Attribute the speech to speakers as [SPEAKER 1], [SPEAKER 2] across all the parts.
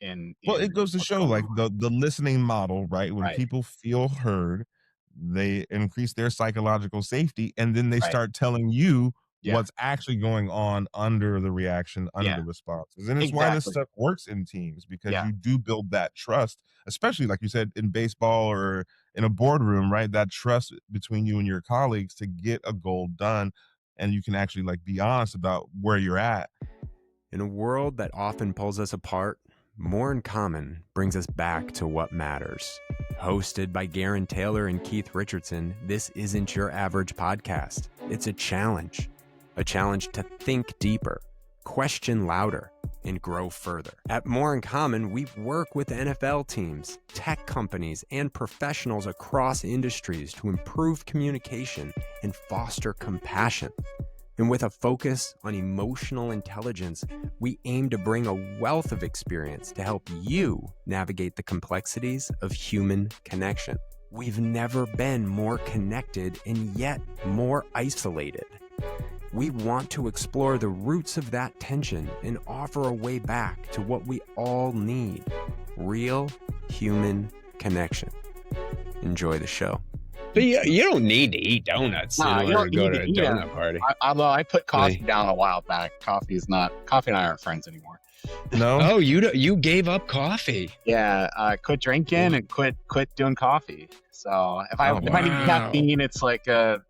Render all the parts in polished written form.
[SPEAKER 1] Well,
[SPEAKER 2] in
[SPEAKER 1] it goes to
[SPEAKER 2] what's
[SPEAKER 1] show
[SPEAKER 2] going
[SPEAKER 1] like
[SPEAKER 2] on.
[SPEAKER 1] the listening model, right? When
[SPEAKER 2] Right,
[SPEAKER 1] people feel heard, they increase their psychological safety, and then they
[SPEAKER 2] right.
[SPEAKER 1] start telling you
[SPEAKER 2] Yeah,
[SPEAKER 1] what's actually going on under the reaction, under
[SPEAKER 2] yeah,
[SPEAKER 1] the responses. And it's why this
[SPEAKER 2] exactly.
[SPEAKER 1] stuff works in teams because
[SPEAKER 2] Yeah.
[SPEAKER 1] you do build that trust, especially like you said in baseball or in a boardroom, right? That trust between you and your colleagues to get a goal done. And you can actually like be honest about where you're at.
[SPEAKER 3] In a world that often pulls us apart, More in Common brings us back to what matters. Hosted by Gerren Taylor and Keith Richardson, this isn't your average podcast. It's a challenge to think deeper, question louder, and grow further. At More in Common, we work with NFL teams, tech companies, and professionals across industries to improve communication and foster compassion. And with a focus on emotional intelligence, we aim to bring a wealth of experience to help you navigate the complexities of human connection. We've never been more connected and yet more isolated. We want to explore the roots of that tension and offer a way back to what we all need: real human connection. Enjoy the show.
[SPEAKER 4] But you don't need to eat donuts in
[SPEAKER 2] Nah, you
[SPEAKER 4] order
[SPEAKER 2] don't
[SPEAKER 4] to go
[SPEAKER 2] need
[SPEAKER 4] to
[SPEAKER 2] to
[SPEAKER 4] a
[SPEAKER 2] eat them.
[SPEAKER 4] donut party.
[SPEAKER 2] Although I put coffee
[SPEAKER 4] Like,
[SPEAKER 2] down a while back. Coffee and I aren't friends anymore.
[SPEAKER 1] No?
[SPEAKER 4] oh, you gave up coffee.
[SPEAKER 2] Yeah, I quit drinking and quit doing coffee. So if I
[SPEAKER 1] Oh,
[SPEAKER 2] if I need
[SPEAKER 4] wow.
[SPEAKER 2] caffeine, it's like a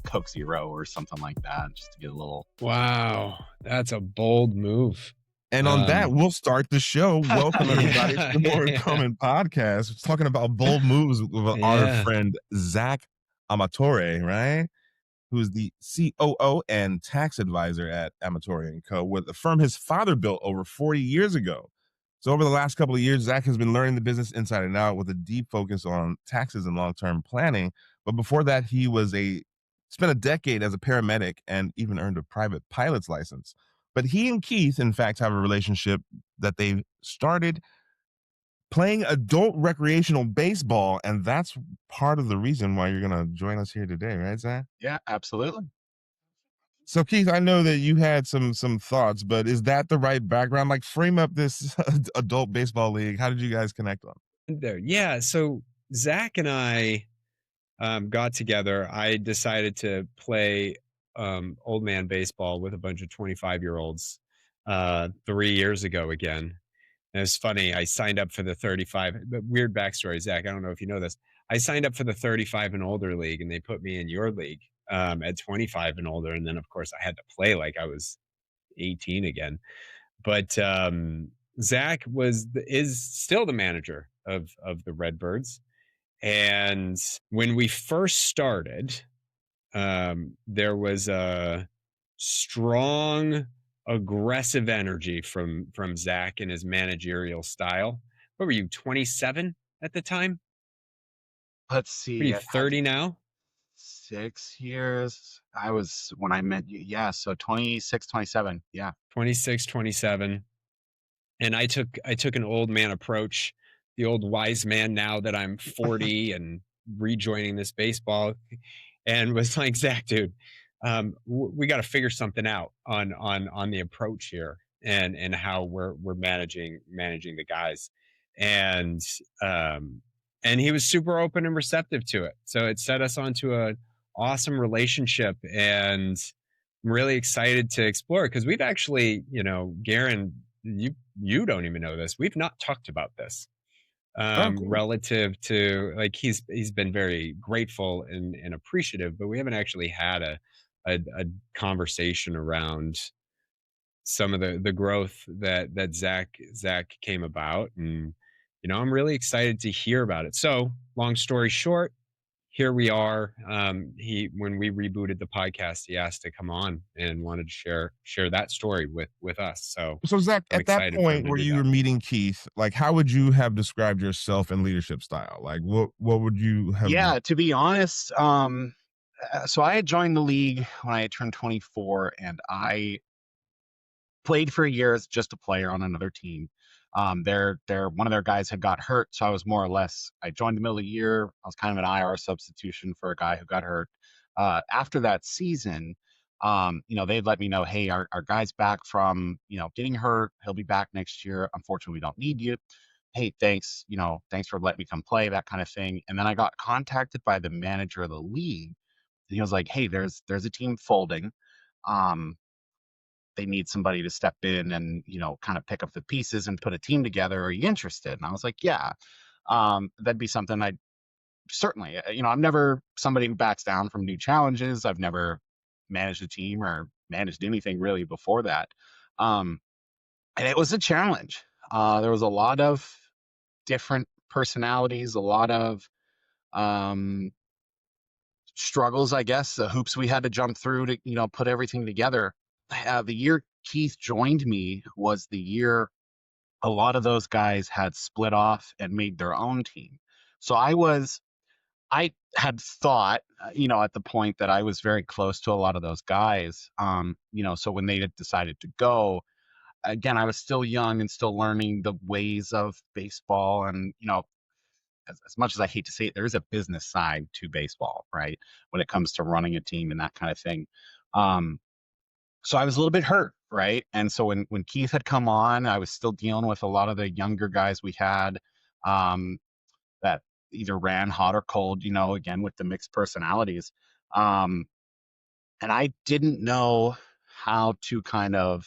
[SPEAKER 2] Coke Zero or something like that, just to get a little.
[SPEAKER 4] Wow, that's a bold move.
[SPEAKER 1] And on that, we'll start the show. Welcome, everybody, to the More in
[SPEAKER 4] Yeah.
[SPEAKER 1] Common podcast. We're talking about bold moves with our
[SPEAKER 4] Yeah.
[SPEAKER 1] friend Zach Amatore, right? Who's the COO and tax advisor at Amatore and Co., with a firm his father built over 40 years ago. So over the last couple of years, Zach has been learning the business inside and out with a deep focus on taxes and long-term planning. But before that, he spent a decade as a paramedic and even earned a private pilot's license. But he and Keith, in fact, have a relationship that they started playing adult recreational baseball, and that's part of the reason why you're going to join us here today, right, Zach?
[SPEAKER 2] Yeah, absolutely.
[SPEAKER 1] So, Keith, I know that you had some thoughts, but is that the right background? Like, frame up this adult baseball league. How did you guys connect on?
[SPEAKER 4] There. Yeah. So Zach and I got together. I decided to play old man baseball with a bunch of 25-year-olds 3 years ago again. And it's funny. I signed up for the 35. But weird backstory, Zach. I don't know if you know this. I signed up for the 35 and older league, and they put me in your league at 25 and older. And then, of course, I had to play like I was 18 again. But Zach is still the manager of the Redbirds. And when we first started, there was a strong, aggressive energy from Zach and his managerial style. What were you, 27 at the time?
[SPEAKER 2] Let's
[SPEAKER 4] What are
[SPEAKER 2] see.
[SPEAKER 4] you,
[SPEAKER 2] I've had
[SPEAKER 4] 30 now?
[SPEAKER 2] 6 years. I was when I met you. Yeah, so 26, 27. Yeah.
[SPEAKER 4] 26, 27. And I took an old man approach, the old wise man now that I'm 40 and rejoining this baseball, and was like, Zach, dude, we got to figure something out on the approach here and how we're managing the guys. And and he was super open and receptive to it. So it set us onto a awesome relationship, and I'm really excited to explore it because we've actually, Garen, you don't even know this. We've not talked about this
[SPEAKER 1] Oh, cool.
[SPEAKER 4] relative to, like, he's been very grateful and appreciative, but we haven't actually had a conversation around some of the growth that Zach came about. And I'm really excited to hear about it. So long story short, here we are. When we rebooted the podcast, he asked to come on and wanted to share that story with us. So
[SPEAKER 1] So, Zach,
[SPEAKER 4] I'm
[SPEAKER 1] at that
[SPEAKER 4] excited for him
[SPEAKER 1] point
[SPEAKER 4] to
[SPEAKER 1] where
[SPEAKER 4] do
[SPEAKER 1] you
[SPEAKER 4] that.
[SPEAKER 1] were meeting Keith, like, how would you have described yourself and leadership style? Like, what would you have?
[SPEAKER 2] Yeah, to be honest, so I had joined the league when I had turned 24, and I played for a year as just a player on another team. Their one of their guys had got hurt, so I was more or less. I joined the middle of the year. I was kind of an IR substitution for a guy who got hurt. After that season, they'd let me know, hey, our guy's back from, getting hurt. He'll be back next year. Unfortunately, we don't need you. Hey, thanks, thanks for letting me come play, that kind of thing. And then I got contacted by the manager of the league. And he was like, hey, there's a team folding. Um, they need somebody to step in and, kind of pick up the pieces and put a team together. Are you interested? And I was like, yeah. That'd be something I'd certainly, I'm never somebody who backs down from new challenges. I've never managed a team or managed anything really before that. Um, and it was a challenge. There was a lot of different personalities, a lot of um, struggles, I guess, the hoops we had to jump through to, put everything together. The year Keith joined me was the year a lot of those guys had split off and made their own team. So I had thought, at the point that I was very close to a lot of those guys. So when they had decided to go, again, I was still young and still learning the ways of baseball. And, as much as I hate to say it, there is a business side to baseball, right? When it comes to running a team and that kind of thing. Um, so I was a little bit hurt, right? And so when Keith had come on, I was still dealing with a lot of the younger guys we had. Um, that either ran hot or cold, again with the mixed personalities. Um, and I didn't know how to kind of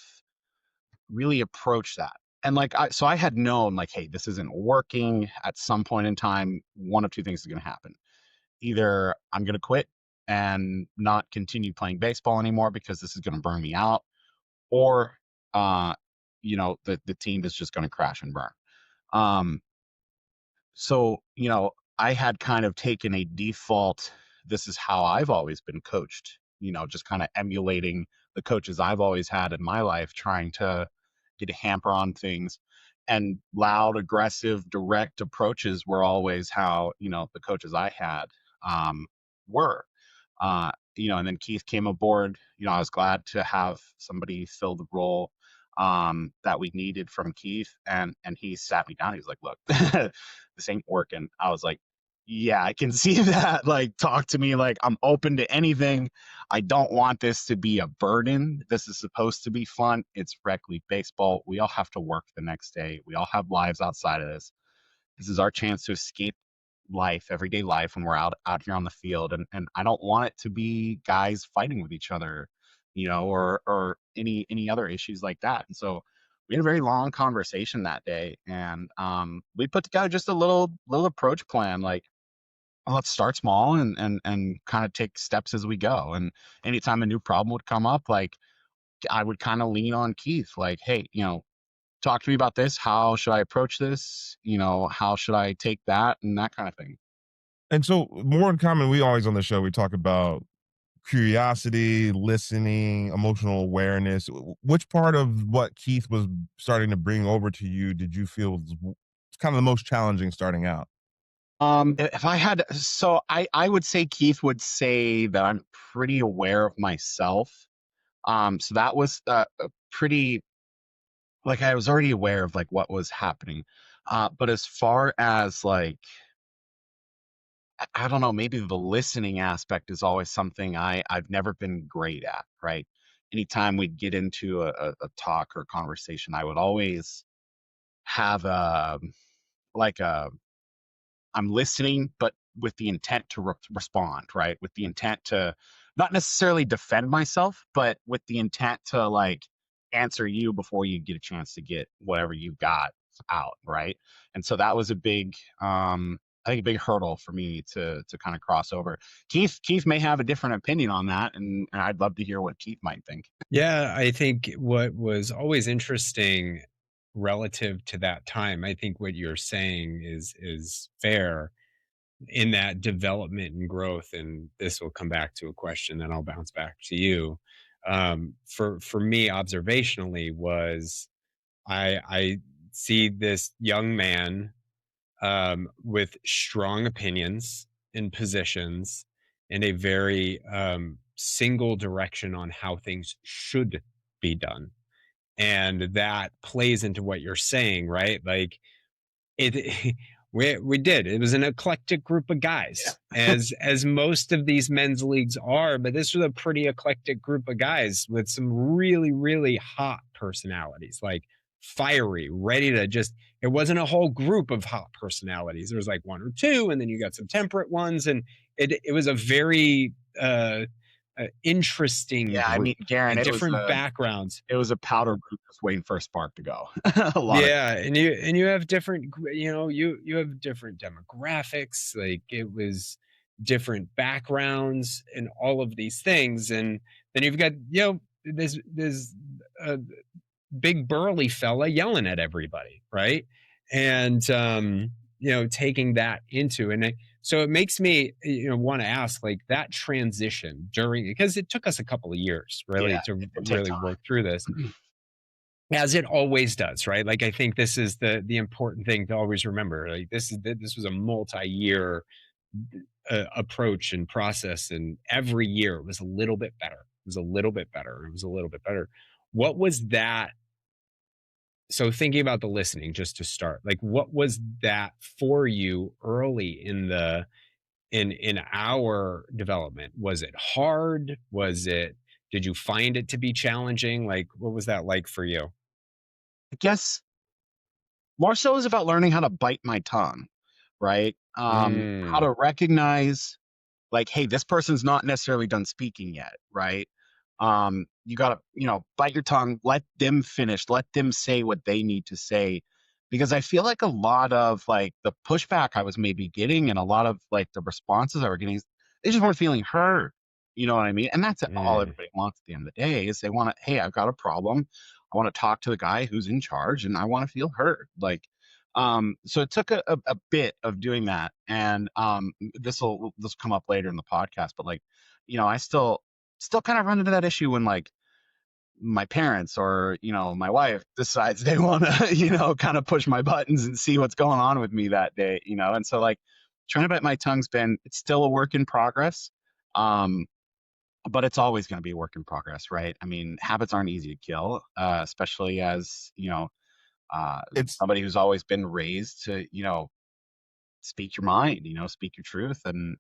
[SPEAKER 2] really approach that. And so I had known like, hey, this isn't working. At some point in time, one of two things is going to happen. Either I'm going to quit and not continue playing baseball anymore because this is going to burn me out, or uh, the team is just going to crash and burn. Um, So, I had kind of taken a default, this is how I've always been coached, just kind of emulating the coaches I've always had in my life, trying to get a hamper on things. And loud, aggressive, direct approaches were always how, the coaches I had were. And then Keith came aboard. I was glad to have somebody fill the role that we needed from Keith. And he sat me down. He was like, look, this ain't working. I was like, yeah, I can see that. Like, talk to me. Like, I'm open to anything. I don't want this to be a burden. This is supposed to be fun. It's rec league baseball. We all have to work the next day. We all have lives outside of this. This is our chance to escape life, everyday life, when we're out here on the field. And I don't want it to be guys fighting with each other, or any other issues like that. And so we had a very long conversation that day, and we put together just a little approach plan, like, well, let's start small and kind of take steps as we go. And anytime a new problem would come up, like, I would kind of lean on Keith, like, hey, talk to me about this. How should I approach this? How should I take that, and that kind of thing.
[SPEAKER 1] And so, more in common, we always on the show, we talk about curiosity, listening, emotional awareness. Which part of what Keith was starting to bring over to you did you feel was kind of the most challenging starting out?
[SPEAKER 2] If I had, so I would say Keith would say that I'm pretty aware of myself. So that was a pretty, like, I was already aware of like what was happening. But as far as like, I don't know, maybe the listening aspect is always something I've never been great at, right? Anytime we'd get into a talk or conversation, I would always have like a I'm listening, but with the intent to respond, right? With the intent to not necessarily defend myself, but with the intent to like answer you before you get a chance to get whatever you got out, right? And so that was a big, I think a big hurdle for me to kind of cross over. Keith may have a different opinion on that, and I'd love to hear what Keith might think.
[SPEAKER 4] Yeah, I think what was always interesting relative to that time, I think what you're saying is fair in that development and growth, and this will come back to a question, then I'll bounce back to you. For me, observationally, was I see this young man with strong opinions and positions and a very single direction on how things should be done. And that plays into what you're saying, right? Like it We did. It was an eclectic group of guys, as most of these men's leagues are, but this was a pretty eclectic group of guys with some really, really hot personalities, like fiery, ready to just. It wasn't a whole group of hot personalities. There was like one or two, and then you got some temperate ones, and it was a very interesting
[SPEAKER 2] Yeah, I mean,
[SPEAKER 4] group
[SPEAKER 2] Gerren,
[SPEAKER 4] and different backgrounds.
[SPEAKER 2] it was a powder group just waiting for a spark to go. A lot of
[SPEAKER 4] Yeah, and you have different, you have different demographics. Like it was different backgrounds and all of these things, and then you've got this uh, big burly fella yelling at everybody, right? And taking that into so it makes me want to ask like that transition during, because it took us a couple of years really
[SPEAKER 2] yeah,
[SPEAKER 4] to
[SPEAKER 2] it did take
[SPEAKER 4] really work
[SPEAKER 2] time.
[SPEAKER 4] through this, as it always does, right? Like I think this is the important thing to always remember. Like this was a multi-year approach and process, and every year it was a little bit better. It was a little bit better. It was a little bit better. What was that? So thinking about the listening, just to start, like what was that for you early in our development? Was it hard? Did you find it to be challenging? Like what was that like for you?
[SPEAKER 2] I guess more so is about learning how to bite my tongue, right? How
[SPEAKER 4] Mm,
[SPEAKER 2] to recognize like, hey, this person's not necessarily done speaking yet, right? You gotta, bite your tongue, let them finish, let them say what they need to say. Because I feel like a lot of like the pushback I was maybe getting and a lot of like the responses I were getting, they just weren't feeling heard. You know what I mean? And that's all
[SPEAKER 4] mm.
[SPEAKER 2] everybody wants at the end of the day is they want to, hey, I've got a problem. I want to talk to the guy who's in charge and I want to feel heard. Like, so it took a bit of doing that. And this will come up later in the podcast, but like, I still kind of run into that issue when like my parents or my wife decides they want to kind of push my buttons and see what's going on with me that day, and so like trying to bite my tongue's been, it's still a work in progress. um but it's always going to be a work in progress, right? I mean, habits aren't easy to kill, especially as uh
[SPEAKER 1] It's
[SPEAKER 2] somebody who's always been raised to speak your mind, speak your truth, and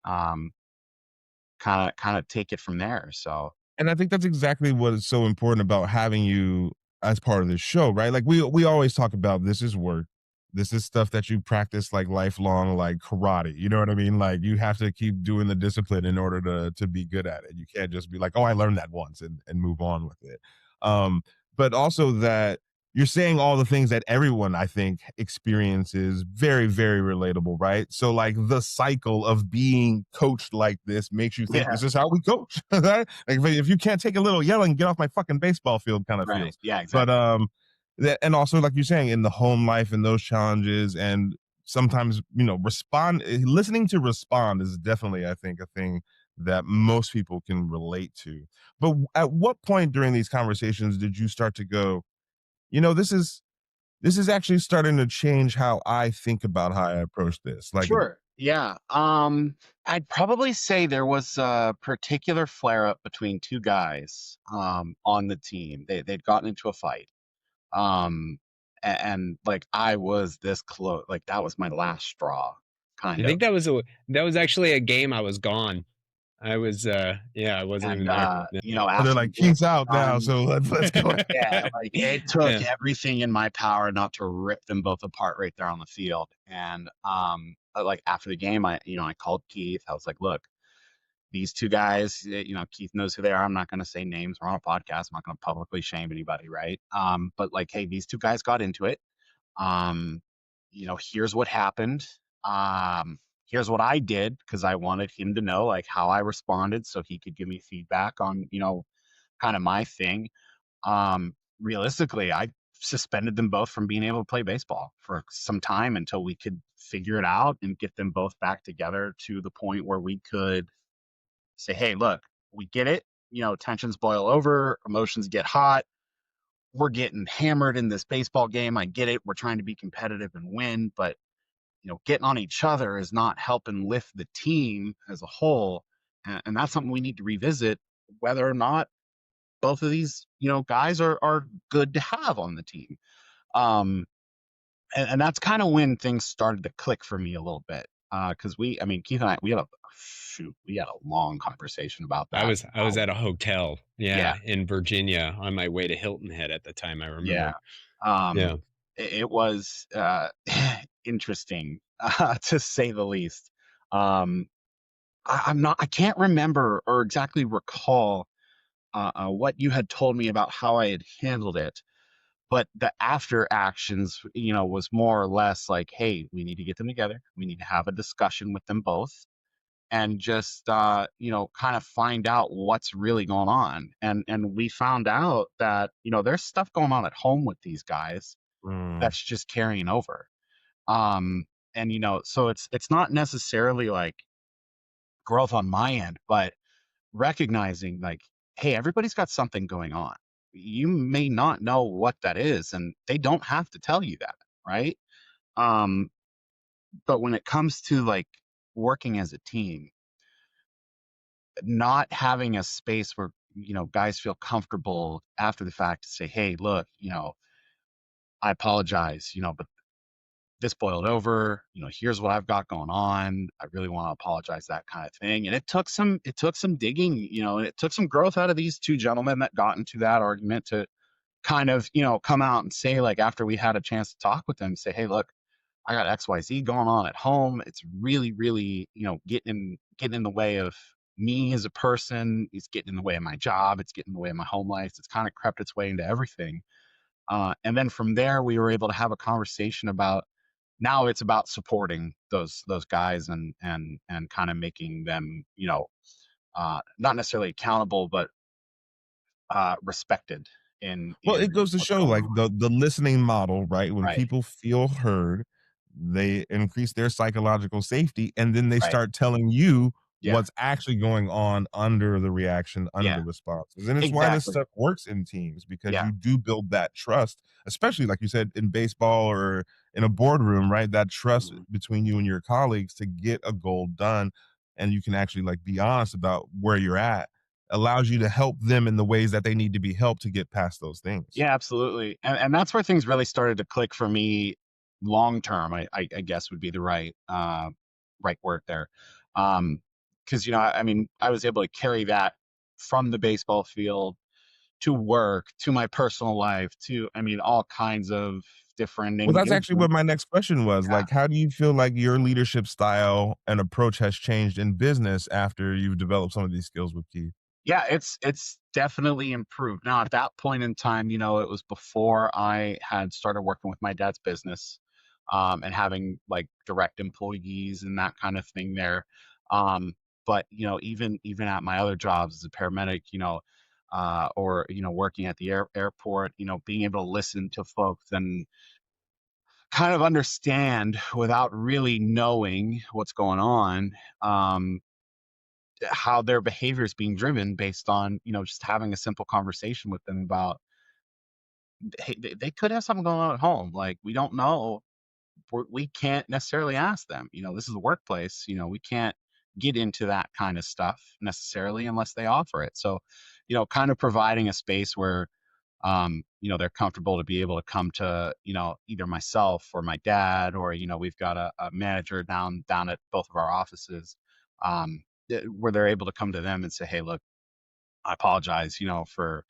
[SPEAKER 2] kind of take it from there. So
[SPEAKER 1] and I think that's exactly what is so important about having you as part of this show, right? Like we always talk about this is work. This is stuff that you practice like lifelong, like karate. You know what I mean? Like you have to keep doing the discipline in order to be good at it. You can't just be like, oh, I learned that once and move on with it. Um, but also that you're saying all the things that everyone I think experiences very, very relatable, right? So like the cycle of being coached like this makes you think
[SPEAKER 2] yeah,
[SPEAKER 1] this is how we coach. Right? Like if you can't take a little yelling, get off my fucking baseball field kind of
[SPEAKER 2] right,
[SPEAKER 1] feels.
[SPEAKER 2] yeah,
[SPEAKER 1] But
[SPEAKER 2] exactly.
[SPEAKER 1] that, and also like you're saying in the home life and those challenges and sometimes listening to respond is definitely I think a thing that most people can relate to. But at what point during these conversations did you start to go, this is actually starting to change how I think about how I approach this. Like,
[SPEAKER 2] Sure. Yeah. I'd probably say there was a particular flare up between two guys on the team. They'd gotten into a fight. Um, and like I was this close, like that was my last straw,
[SPEAKER 4] I
[SPEAKER 2] kind of.
[SPEAKER 4] think that was actually a game I was gone. I was yeah, I wasn't
[SPEAKER 2] And
[SPEAKER 4] even there.
[SPEAKER 1] they're
[SPEAKER 2] after the
[SPEAKER 1] like,
[SPEAKER 2] game
[SPEAKER 1] he's
[SPEAKER 2] was
[SPEAKER 1] out now,
[SPEAKER 2] done,
[SPEAKER 1] so let's go.
[SPEAKER 2] yeah, like it took
[SPEAKER 4] Yeah.
[SPEAKER 2] everything in my power not to rip them both apart right there on the field. And like after the game, I called Keith. I was like, look, these two guys, Keith knows who they are. I'm not going to say names. We're on a podcast. I'm not going to publicly shame anybody, right? But like, hey, these two guys got into it. Um, here's what happened. Here's what I did because I wanted him to know like how I responded so he could give me feedback on, kind of my thing. Realistically, I suspended them both from being able to play baseball for some time until we could figure it out and get them both back together to the point where we could say, hey, look, we get it. Tensions boil over, emotions get hot. We're getting hammered in this baseball game. I get it. We're trying to be competitive and win, but getting on each other is not helping lift the team as a whole. And that's something we need to revisit, whether or not both of these, guys are good to have on the team. Um, and that's kind of when things started to click for me a little bit. Because Keith and I, we had a long conversation about
[SPEAKER 4] I
[SPEAKER 2] that.
[SPEAKER 4] was at a hotel,
[SPEAKER 2] Yeah,
[SPEAKER 4] in Virginia on my way to Hilton Head at the time, I
[SPEAKER 2] yeah.
[SPEAKER 4] remember.
[SPEAKER 2] Um,
[SPEAKER 4] Yeah.
[SPEAKER 2] it was interesting, to say the least. Um, I can't remember or exactly recall what you had told me about how I had handled it, but the after actions, was more or less like, hey, we need to get them together. We need to have a discussion with them both and just, kind of find out what's really going on. And we found out that, there's stuff going on at home with these guys
[SPEAKER 1] Mm.
[SPEAKER 2] that's just carrying over. Um, and, so it's not necessarily like growth on my end, but recognizing like, hey, everybody's got something going on. You may not know what that is, and they don't have to tell you that, right? Um, but when it comes to like working as a team, not having a space where, guys feel comfortable after the fact to say, hey, look, I apologize, but this boiled over, here's what I've got going on. I really want to apologize, that kind of thing. And it took some digging, and it took some growth out of these two gentlemen that got into that argument to kind of, come out and say, like, after we had a chance to talk with them, say, hey, look, I got XYZ going on at home. It's really, really, getting in the way of me as a person. It's getting in the way of my job. It's getting in the way of my home life. It's kind of crept its way into everything. And then from there, we were able to have a conversation about, now it's about supporting those guys and kind of making them, not necessarily accountable, but respected in
[SPEAKER 1] Well, it goes to
[SPEAKER 2] what's
[SPEAKER 1] show
[SPEAKER 2] going
[SPEAKER 1] like
[SPEAKER 2] on.
[SPEAKER 1] the listening model, right? When
[SPEAKER 2] Right,
[SPEAKER 1] people feel heard, they increase their psychological safety, and then they
[SPEAKER 2] right.
[SPEAKER 1] start telling you
[SPEAKER 2] Yeah,
[SPEAKER 1] what's actually going on under the reaction, under
[SPEAKER 2] yeah,
[SPEAKER 1] the responses. And it's why this
[SPEAKER 2] exactly.
[SPEAKER 1] stuff works in teams, because
[SPEAKER 2] Yeah.
[SPEAKER 1] you do build that trust, especially like you said in baseball or in a boardroom, right? That trust
[SPEAKER 2] Mhm.
[SPEAKER 1] between you and your colleagues to get a goal done, and you can actually like be honest about where you're at, allows you to help them in the ways that they need to be helped to get past those things.
[SPEAKER 2] Yeah, absolutely. And that's where things really started to click for me long term, I guess would be the right word there. Because, I was able to carry that from the baseball field to work, to my personal life, to, all kinds of different
[SPEAKER 1] Well, that's actually what
[SPEAKER 2] engagements.
[SPEAKER 1] my next question was.
[SPEAKER 2] Yeah.
[SPEAKER 1] Like, how do you feel like your leadership style and approach has changed in business after you've developed some of these skills with Keith?
[SPEAKER 2] Yeah, it's definitely improved. Now, at that point in time, it was before I had started working with my dad's business, and having like direct employees and that kind of thing there. But even at my other jobs as a paramedic, or working at the airport, being able to listen to folks and kind of understand without really knowing what's going on. How their behavior is being driven based on, just having a simple conversation with them about, hey, they could have something going on at home. Like, we don't know. We can't necessarily ask them. This is a workplace. We can't get into that kind of stuff necessarily unless they offer it. So, kind of providing a space where, they're comfortable to be able to come to, either myself or my dad, or, we've got a manager down at both of our offices, where they're able to come to them and say, hey, look, I apologize, for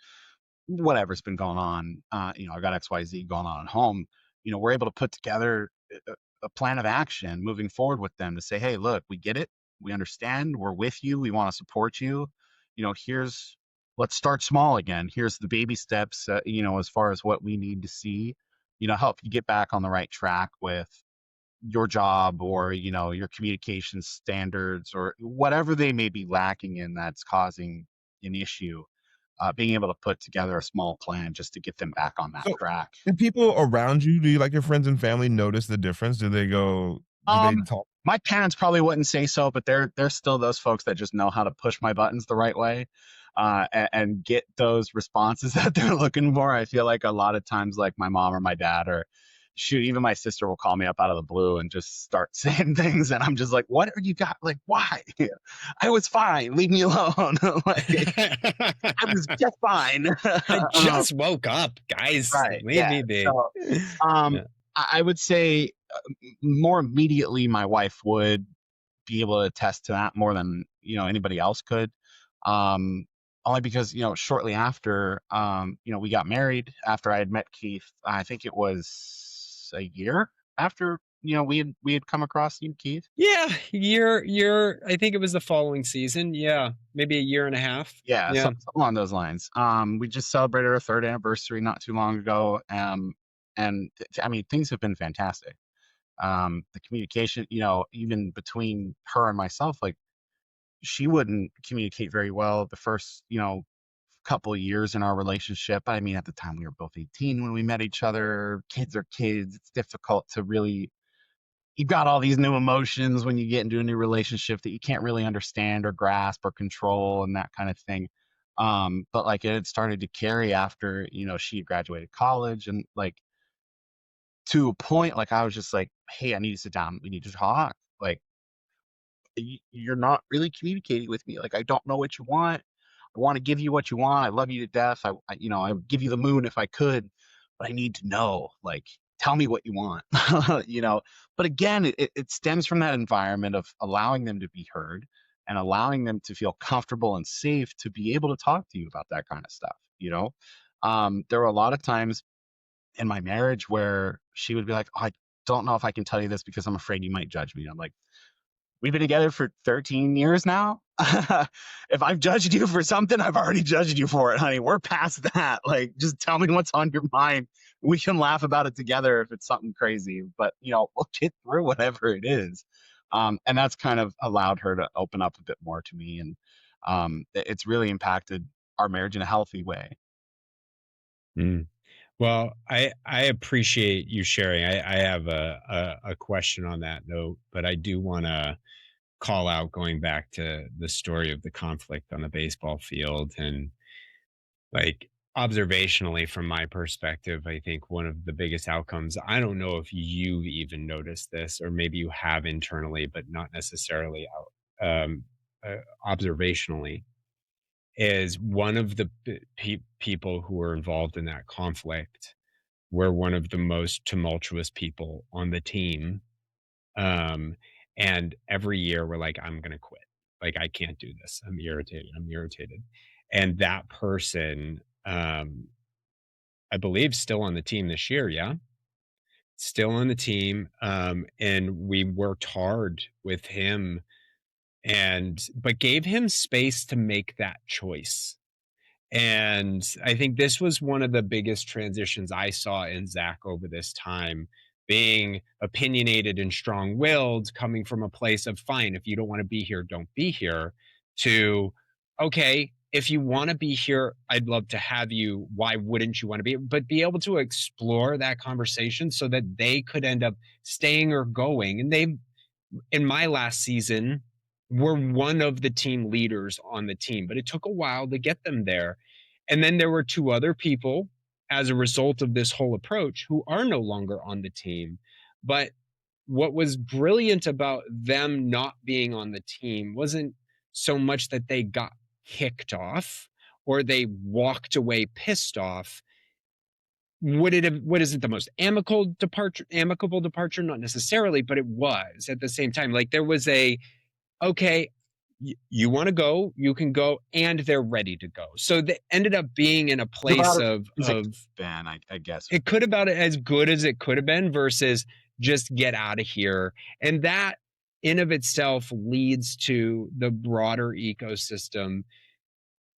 [SPEAKER 2] whatever's been going on. I got XYZ going on at home. We're able to put together a plan of action moving forward with them to say, hey, look, we get it. We understand. We're with you. We want to support you. Let's start small again. Here's the baby steps, as far as what we need to see, help you get back on the right track with your job, or, your communication standards, or whatever they may be lacking in that's causing an issue. Being able to put together a small plan just to get them back on that
[SPEAKER 1] So,
[SPEAKER 2] track.
[SPEAKER 1] do people around you, do you like your friends and family notice the difference? Do they
[SPEAKER 2] Um,
[SPEAKER 1] talk?
[SPEAKER 2] my parents probably wouldn't say so, but they're still those folks that just know how to push my buttons the right way, and get those responses that they're looking for. I feel like a lot of times, like my mom or my dad, or shoot, even my sister will call me up out of the blue and just start saying things, and I'm just like, "What are you got? Like, why? I was fine. Leave me alone. Like, I was just fine."
[SPEAKER 4] I
[SPEAKER 2] um,
[SPEAKER 4] just woke up, guys.
[SPEAKER 2] right?
[SPEAKER 4] Leave
[SPEAKER 2] Yeah.
[SPEAKER 4] me be.
[SPEAKER 2] So, um,
[SPEAKER 4] Yeah.
[SPEAKER 2] I would say more immediately, my wife would be able to attest to that more than anybody else could. Um, Only because shortly after we got married after I had met Keith. I think it was a year after we had come across you, Keith.
[SPEAKER 4] Yeah, I think it was the following season. Yeah, maybe a year and a half.
[SPEAKER 2] Yeah,
[SPEAKER 4] Yeah.
[SPEAKER 2] something along those lines. We just celebrated our third anniversary not too long ago, and I mean things have been fantastic. The communication, even between her and myself, like she wouldn't communicate very well the first, couple of years in our relationship. I mean, at the time we were both 18 when we met each other. Kids are kids. It's difficult to really, you've got all these new emotions when you get into a new relationship that you can't really understand or grasp or control and that kind of thing. But like it had started to carry after, she had graduated college and like to a point, like I was just like, hey, I need to sit down. We need to talk. Like, you're not really communicating with me. Like, I don't know what you want. I want to give you what you want. I love you to death. I would give you the moon if I could, but I need to know. Like, tell me what you want. you know. But again, it stems from that environment of allowing them to be heard and allowing them to feel comfortable and safe to be able to talk to you about that kind of stuff. There were a lot of times in my marriage where she would be like, oh, I don't know if I can tell you this because I'm afraid you might judge me. I'm like, we've been together for 13 years now. If I've judged you for something, I've already judged you for it, honey. We're past that. Like, just tell me what's on your mind. We can laugh about it together if it's something crazy, but we'll get through whatever it is. And that's kind of allowed her to open up a bit more to me. And it's really impacted our marriage in a healthy way.
[SPEAKER 4] Mm. Well, I appreciate you sharing. I have a question on that note, but I do want to call out going back to the story of the conflict on the baseball field and like observationally from my perspective, I think one of the biggest outcomes, I don't know if you've even noticed this or maybe you have internally, but not necessarily observationally, is one of the people who were involved in that conflict were one of the most tumultuous people on the team. Um, and every year we're like, I'm going to quit. Like, I can't do this. I'm irritated. I'm irritated. And that person, I believe, still on the team this year. Yeah. Still on the team. And we worked hard with him but gave him space to make that choice. And I think this was one of the biggest transitions I saw in Zach over this time, being opinionated and strong willed, coming from a place of fine, if you don't want to be here, don't be here, to okay, if you want to be here, I'd love to have you. Why wouldn't you want to be? But be able to explore that conversation so that they could end up staying or going. And they, in my last season, were one of the team leaders on the team, but it took a while to get them there. And then there were two other people as a result of this whole approach who are no longer on the team. But what was brilliant about them not being on the team wasn't so much that they got kicked off or they walked away pissed off. What is it, the most amicable departure? Not necessarily, but it was at the same time. Like there was okay, you want to go, you can go, and they're ready to go. So they ended up being in a place of
[SPEAKER 2] Ben, I guess
[SPEAKER 4] it could have been as good as it could have been versus just get out of here. And that in of itself leads to the broader ecosystem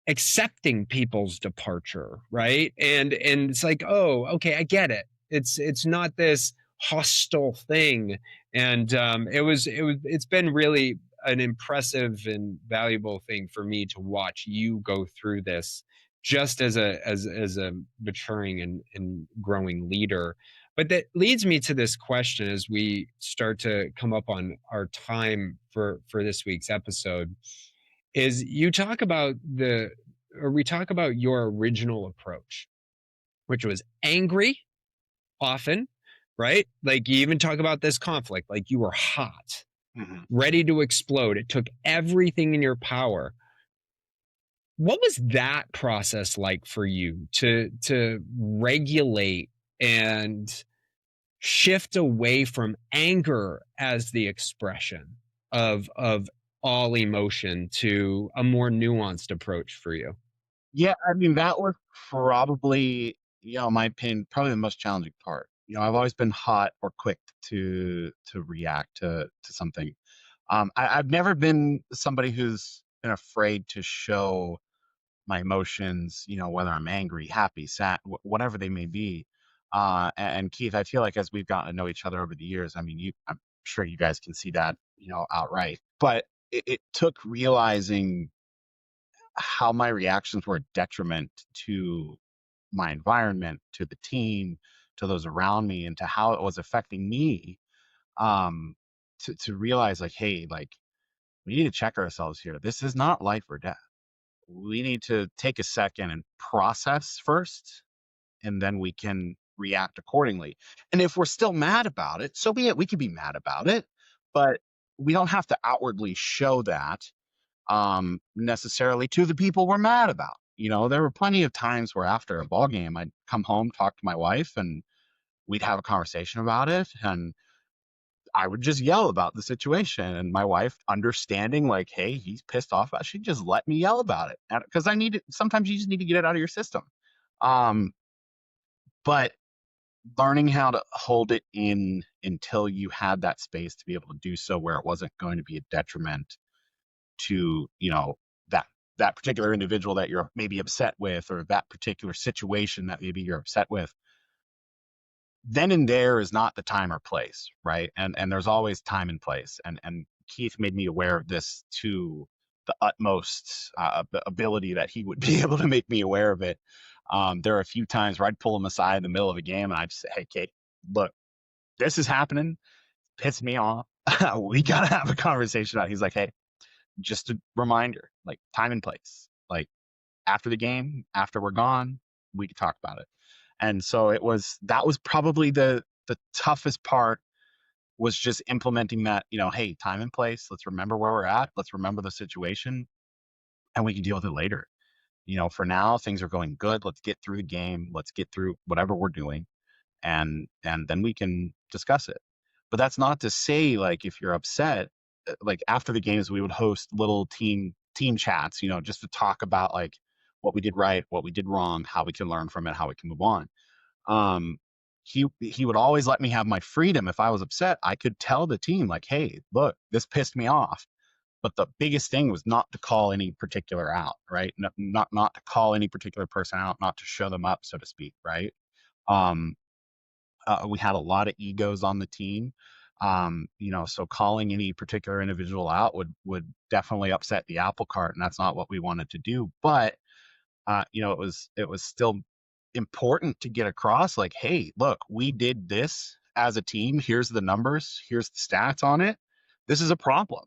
[SPEAKER 4] accepting people's departure, right? And it's like, oh, okay, I get it. It's not this hostile thing. And it's been really an impressive and valuable thing for me to watch you go through this just as a maturing and growing leader. But that leads me to this question as we start to come up on our time for this week's episode is you talk about we talk about your original approach, which was angry often, right? Like you even talk about this conflict, like you were hot, ready to explode. It took everything in your power. What was that process like for you to regulate and shift away from anger as the expression of all emotion to a more nuanced approach for you?
[SPEAKER 2] Yeah, I mean, that was probably, in my opinion, probably the most challenging part. I've always been hot or quick to react to something. I've never been somebody who's been afraid to show my emotions, whether I'm angry, happy, sad, whatever they may be. And Keith, I feel like as we've gotten to know each other over the years, I mean, I'm sure you guys can see that, outright. But it took realizing how my reactions were a detriment to my environment, to the team, to those around me, and to how it was affecting me. Um, to realize, like, hey, like, we need to check ourselves here. This is not life or death. We need to take a second and process first, and then we can react accordingly. And if we're still mad about it, so be it. We can be mad about it, but we don't have to outwardly show that necessarily to the people we're mad about. There were plenty of times where after a ball game, I'd come home, talk to my wife, and we'd have a conversation about it. And I would just yell about the situation. And my wife, understanding, like, hey, he's pissed off about it, she'd just let me yell about it. Because sometimes you just need to get it out of your system. Um, but learning how to hold it in until you had that space to be able to do so where it wasn't going to be a detriment to that particular individual that you're maybe upset with, or that particular situation that maybe you're upset with, then and there is not the time or place, right? And there's always time and place. And Keith made me aware of this to the utmost ability that he would be able to make me aware of it. There are a few times where I'd pull him aside in the middle of a game and I'd say, hey, Kate, look, this is happening, pissed me off. We gotta have a conversation about it. He's like, hey, just a reminder, like, time and place. Like, after the game, after we're gone, we could talk about it. And so that was probably the toughest part, was just implementing that, hey, time and place. Let's remember where we're at. Let's remember the situation, and we can deal with it later. For now, things are going good. Let's get through the game. Let's get through whatever we're doing, and then we can discuss it. But that's not to say, like, if you're upset, like, after the games we would host little team chats, just to talk about, like, what we did right, what we did wrong, how we can learn from it, how we can move on. um he would always let me have my freedom. If I was upset, I could tell the team, like, hey, look, this pissed me off. But the biggest thing was not to call any particular out, right? Not to call any particular person out, not to show them up, so to speak, right? um we had a lot of egos on the team. So calling any particular individual out would definitely upset the apple cart, and that's not what we wanted to do. But it was still important to get across, like, hey, look, we did this as a team. Here's the numbers. Here's the stats on it. This is a problem,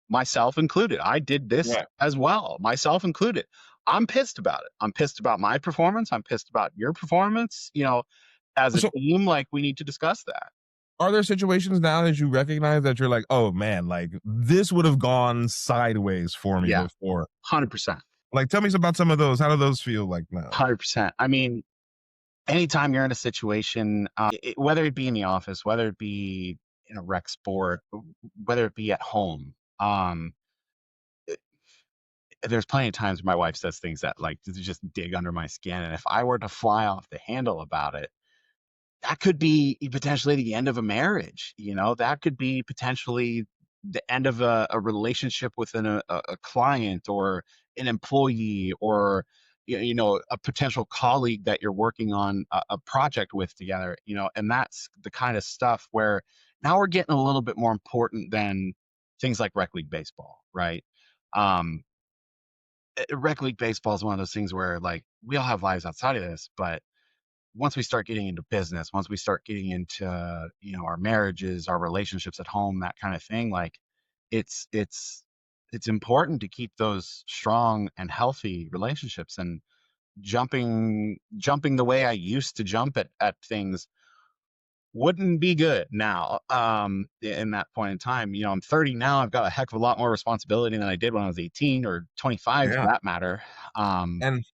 [SPEAKER 2] myself included. I did this
[SPEAKER 1] Yeah.
[SPEAKER 2] as well, myself included. I'm pissed about it. I'm pissed about my performance. I'm pissed about your performance. As a
[SPEAKER 1] So
[SPEAKER 2] team, like, we need to discuss that.
[SPEAKER 1] are there situations now that you recognize that you're like, oh man, like this would have gone sideways for me
[SPEAKER 2] Yeah,
[SPEAKER 1] before?
[SPEAKER 2] 100%.
[SPEAKER 1] Like, tell me about some of those. How do those feel like now?
[SPEAKER 2] 100%. I mean, anytime you're in a situation, whether it be in the office, whether it be in a rec sport, whether it be at home, there's plenty of times my wife says things that, like, just dig under my skin. And if I were to fly off the handle about it, that could be potentially the end of a marriage. That could be potentially the end of a relationship within a client, or an employee, or a potential colleague that you're working on a project with together. And that's the kind of stuff where now we're getting a little bit more important than things like rec league baseball, right? um Rec league baseball is one of those things where, like, we all have lives outside of this, but once we start getting into business, once we start getting into, our marriages, our relationships at home, that kind of thing, like, it's it's it's important to keep those strong and healthy relationships. And jumping the way I used to jump at things wouldn't be good now. In that point in time, I'm 30 now. I've got a heck of a lot more responsibility than I did when I was 18 or 25, for
[SPEAKER 1] Yeah.
[SPEAKER 2] that matter. Um,
[SPEAKER 1] And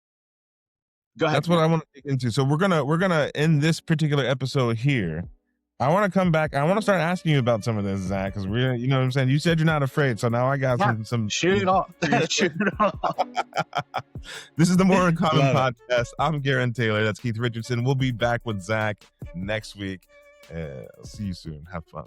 [SPEAKER 2] Go ahead.
[SPEAKER 1] that's what I want to dig into. So we're gonna end this particular episode here. I want to come back. I want to start asking you about some of this, Zach, because we're, you know what I'm saying? You said you're not afraid, so now I got some
[SPEAKER 2] shoot it off. Shoot it off.
[SPEAKER 1] This is the More in Common
[SPEAKER 4] Love
[SPEAKER 1] podcast. I'm Gerren Taylor. That's Keith Richardson. We'll be back with Zach next week. I'll see you soon. Have fun.